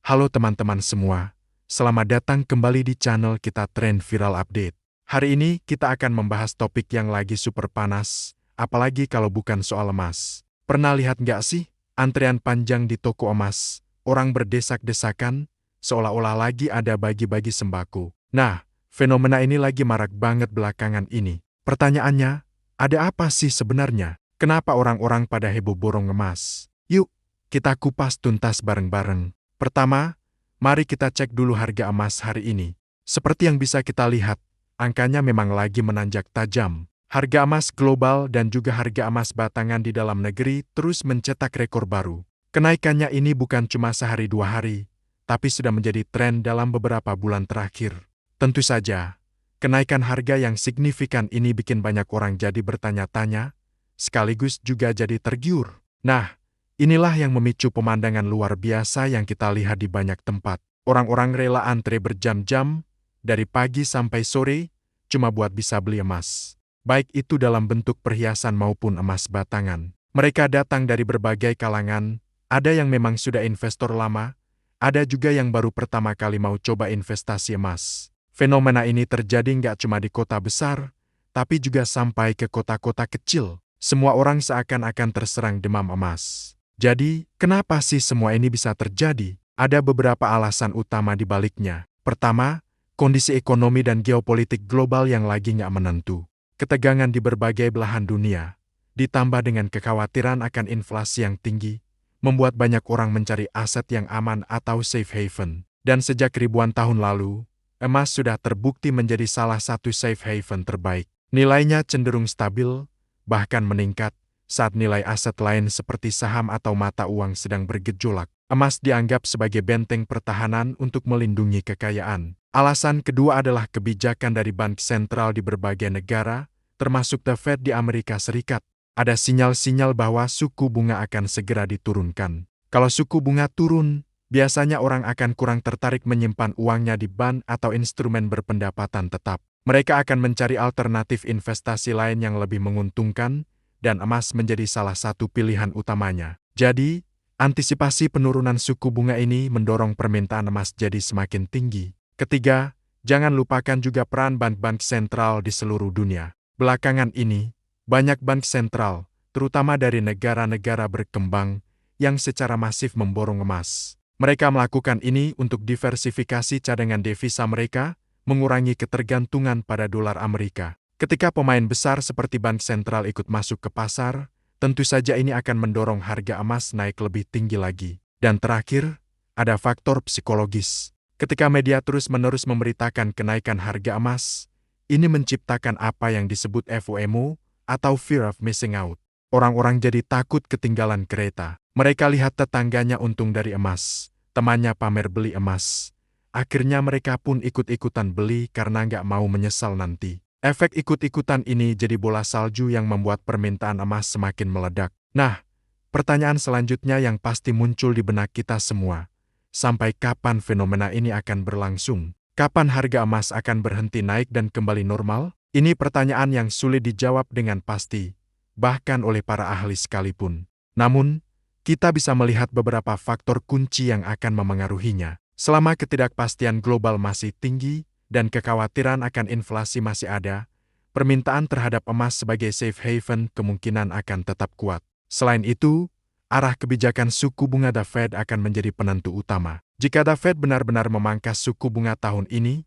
Halo teman-teman semua, selamat datang kembali di channel kita Trend Viral Update. Hari ini kita akan membahas topik yang lagi super panas, apalagi kalau bukan soal emas. Pernah lihat nggak sih, antrean panjang di toko emas, orang berdesak-desakan, seolah-olah lagi ada bagi-bagi sembako. Nah, fenomena ini lagi marak banget belakangan ini. Pertanyaannya, ada apa sih sebenarnya? Kenapa orang-orang pada heboh borong emas? Yuk, kita kupas tuntas bareng-bareng. Pertama, mari kita cek dulu harga emas hari ini. Seperti yang bisa kita lihat, angkanya memang lagi menanjak tajam. Harga emas global dan juga harga emas batangan di dalam negeri terus mencetak rekor baru. Kenaikannya ini bukan cuma sehari dua hari, tapi sudah menjadi tren dalam beberapa bulan terakhir. Tentu saja, kenaikan harga yang signifikan ini bikin banyak orang jadi bertanya-tanya, sekaligus juga jadi tergiur. Nah, inilah yang memicu pemandangan luar biasa yang kita lihat di banyak tempat. Orang-orang rela antre berjam-jam, dari pagi sampai sore, cuma buat bisa beli emas. Baik itu dalam bentuk perhiasan maupun emas batangan. Mereka datang dari berbagai kalangan, ada yang memang sudah investor lama, ada juga yang baru pertama kali mau coba investasi emas. Fenomena ini terjadi nggak cuma di kota besar, tapi juga sampai ke kota-kota kecil. Semua orang seakan-akan terserang demam emas. Jadi, kenapa sih semua ini bisa terjadi? Ada beberapa alasan utama di baliknya. Pertama, kondisi ekonomi dan geopolitik global yang lagi nggak menentu. Ketegangan di berbagai belahan dunia, ditambah dengan kekhawatiran akan inflasi yang tinggi, membuat banyak orang mencari aset yang aman atau safe haven. Dan sejak ribuan tahun lalu, emas sudah terbukti menjadi salah satu safe haven terbaik. Nilainya cenderung stabil, bahkan meningkat, saat nilai aset lain seperti saham atau mata uang sedang bergejolak. Emas dianggap sebagai benteng pertahanan untuk melindungi kekayaan. Alasan kedua adalah kebijakan dari bank sentral di berbagai negara, termasuk The Fed di Amerika Serikat. Ada sinyal-sinyal bahwa suku bunga akan segera diturunkan. Kalau suku bunga turun, biasanya orang akan kurang tertarik menyimpan uangnya di bank atau instrumen berpendapatan tetap. Mereka akan mencari alternatif investasi lain yang lebih menguntungkan, dan emas menjadi salah satu pilihan utamanya. Jadi, antisipasi penurunan suku bunga ini mendorong permintaan emas jadi semakin tinggi. Ketiga, jangan lupakan juga peran bank-bank sentral di seluruh dunia. Belakangan ini, banyak bank sentral, terutama dari negara-negara berkembang, yang secara masif memborong emas. Mereka melakukan ini untuk diversifikasi cadangan devisa mereka, mengurangi ketergantungan pada dolar Amerika. Ketika pemain besar seperti bank sentral ikut masuk ke pasar, tentu saja ini akan mendorong harga emas naik lebih tinggi lagi. Dan terakhir, ada faktor psikologis. Ketika media terus-menerus memberitakan kenaikan harga emas, ini menciptakan apa yang disebut FOMO atau Fear of Missing Out. Orang-orang jadi takut ketinggalan kereta. Mereka lihat tetangganya untung dari emas, temannya pamer beli emas. Akhirnya mereka pun ikut-ikutan beli karena nggak mau menyesal nanti. Efek ikut-ikutan ini jadi bola salju yang membuat permintaan emas semakin meledak. Nah, pertanyaan selanjutnya yang pasti muncul di benak kita semua. Sampai kapan fenomena ini akan berlangsung? Kapan harga emas akan berhenti naik dan kembali normal? Ini pertanyaan yang sulit dijawab dengan pasti, bahkan oleh para ahli sekalipun. Namun, kita bisa melihat beberapa faktor kunci yang akan memengaruhinya. Selama ketidakpastian global masih tinggi, dan kekhawatiran akan inflasi masih ada, permintaan terhadap emas sebagai safe haven kemungkinan akan tetap kuat. Selain itu, arah kebijakan suku bunga The Fed akan menjadi penentu utama. Jika The Fed benar-benar memangkas suku bunga tahun ini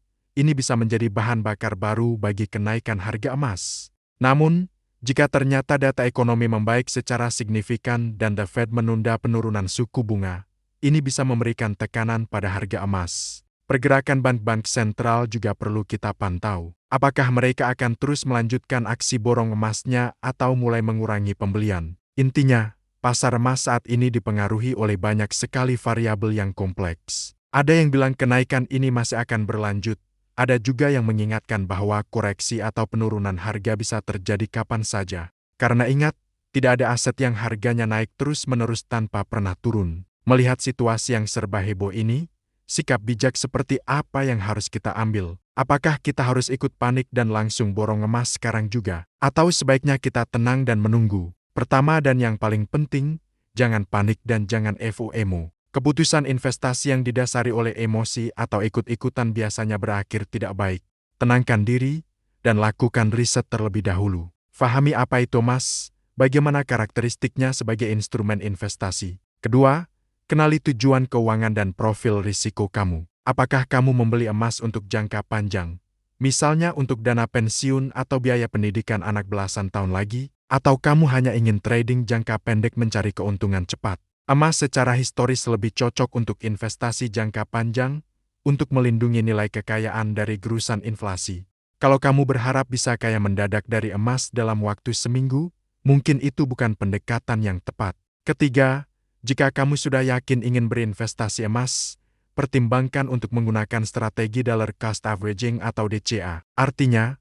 bisa menjadi bahan bakar baru bagi kenaikan harga emas. Namun, jika ternyata data ekonomi membaik secara signifikan dan The Fed menunda penurunan suku bunga, ini bisa memberikan tekanan pada harga emas. Pergerakan bank-bank sentral juga perlu kita pantau. Apakah mereka akan terus melanjutkan aksi borong emasnya atau mulai mengurangi pembelian? Intinya, pasar emas saat ini dipengaruhi oleh banyak sekali variabel yang kompleks. Ada yang bilang kenaikan ini masih akan berlanjut. Ada juga yang mengingatkan bahwa koreksi atau penurunan harga bisa terjadi kapan saja. Karena ingat, tidak ada aset yang harganya naik terus-menerus tanpa pernah turun. Melihat situasi yang serba heboh ini, sikap bijak seperti apa yang harus kita ambil? Apakah kita harus ikut panik dan langsung borong emas sekarang juga? Atau sebaiknya kita tenang dan menunggu? Pertama dan yang paling penting, jangan panik dan jangan FOMO. Keputusan investasi yang didasari oleh emosi atau ikut-ikutan biasanya berakhir tidak baik. Tenangkan diri dan lakukan riset terlebih dahulu. Fahami apa itu emas, bagaimana karakteristiknya sebagai instrumen investasi. Kedua, kenali tujuan keuangan dan profil risiko kamu. Apakah kamu membeli emas untuk jangka panjang? Misalnya untuk dana pensiun atau biaya pendidikan anak belasan tahun lagi? Atau kamu hanya ingin trading jangka pendek mencari keuntungan cepat? Emas secara historis lebih cocok untuk investasi jangka panjang, untuk melindungi nilai kekayaan dari gerusan inflasi. Kalau kamu berharap bisa kaya mendadak dari emas dalam waktu seminggu, mungkin itu bukan pendekatan yang tepat. Ketiga, jika kamu sudah yakin ingin berinvestasi emas, pertimbangkan untuk menggunakan strategi dollar cost averaging atau DCA. Artinya,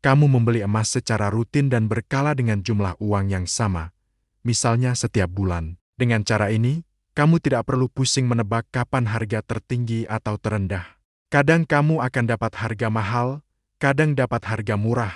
kamu membeli emas secara rutin dan berkala dengan jumlah uang yang sama, misalnya setiap bulan. Dengan cara ini, kamu tidak perlu pusing menebak kapan harga tertinggi atau terendah. Kadang kamu akan dapat harga mahal, kadang dapat harga murah,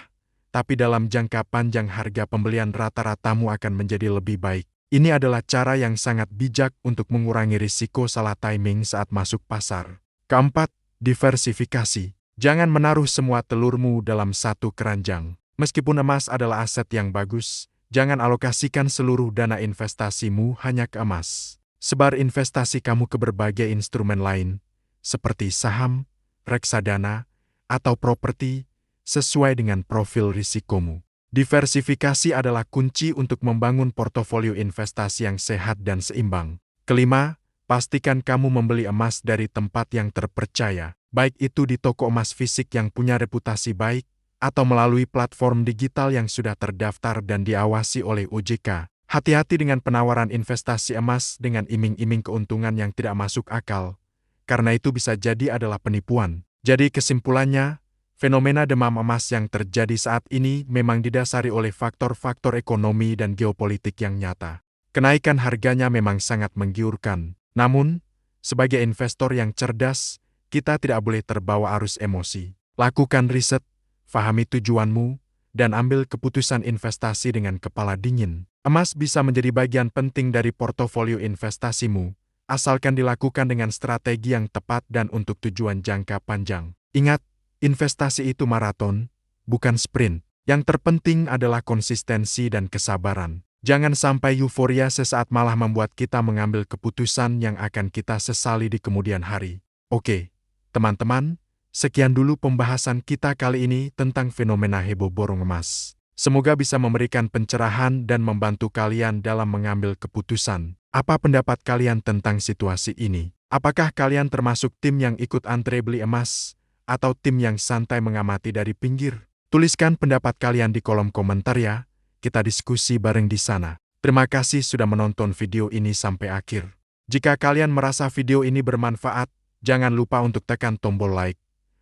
tapi dalam jangka panjang harga pembelian rata-ratamu akan menjadi lebih baik. Ini adalah cara yang sangat bijak untuk mengurangi risiko salah timing saat masuk pasar. Keempat, diversifikasi. Jangan menaruh semua telurmu dalam satu keranjang. Meskipun emas adalah aset yang bagus, jangan alokasikan seluruh dana investasimu hanya ke emas. Sebar investasi kamu ke berbagai instrumen lain, seperti saham, reksadana, atau properti, sesuai dengan profil risikomu. Diversifikasi adalah kunci untuk membangun portofolio investasi yang sehat dan seimbang. Kelima, pastikan kamu membeli emas dari tempat yang terpercaya, baik itu di toko emas fisik yang punya reputasi baik, atau melalui platform digital yang sudah terdaftar dan diawasi oleh OJK. Hati-hati dengan penawaran investasi emas dengan iming-iming keuntungan yang tidak masuk akal, karena itu bisa jadi adalah penipuan. Jadi kesimpulannya, fenomena demam emas yang terjadi saat ini memang didasari oleh faktor-faktor ekonomi dan geopolitik yang nyata. Kenaikan harganya memang sangat menggiurkan. Namun, sebagai investor yang cerdas, kita tidak boleh terbawa arus emosi. Lakukan riset, pahami tujuanmu, dan ambil keputusan investasi dengan kepala dingin. Emas bisa menjadi bagian penting dari portofolio investasimu, asalkan dilakukan dengan strategi yang tepat dan untuk tujuan jangka panjang. Ingat, investasi itu maraton, bukan sprint. Yang terpenting adalah konsistensi dan kesabaran. Jangan sampai euforia sesaat malah membuat kita mengambil keputusan yang akan kita sesali di kemudian hari. Oke, teman-teman, sekian dulu pembahasan kita kali ini tentang fenomena heboh borong emas. Semoga bisa memberikan pencerahan dan membantu kalian dalam mengambil keputusan. Apa pendapat kalian tentang situasi ini? Apakah kalian termasuk tim yang ikut antre beli emas, atau tim yang santai mengamati dari pinggir? Tuliskan pendapat kalian di kolom komentar ya, kita diskusi bareng di sana. Terima kasih sudah menonton video ini sampai akhir. Jika kalian merasa video ini bermanfaat, jangan lupa untuk tekan tombol like,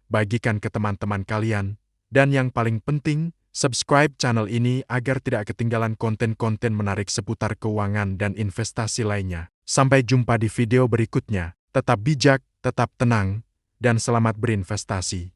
bagikan ke teman-teman kalian, dan yang paling penting, subscribe channel ini agar tidak ketinggalan konten-konten menarik seputar keuangan dan investasi lainnya. Sampai jumpa di video berikutnya. Tetap bijak, tetap tenang, dan selamat berinvestasi.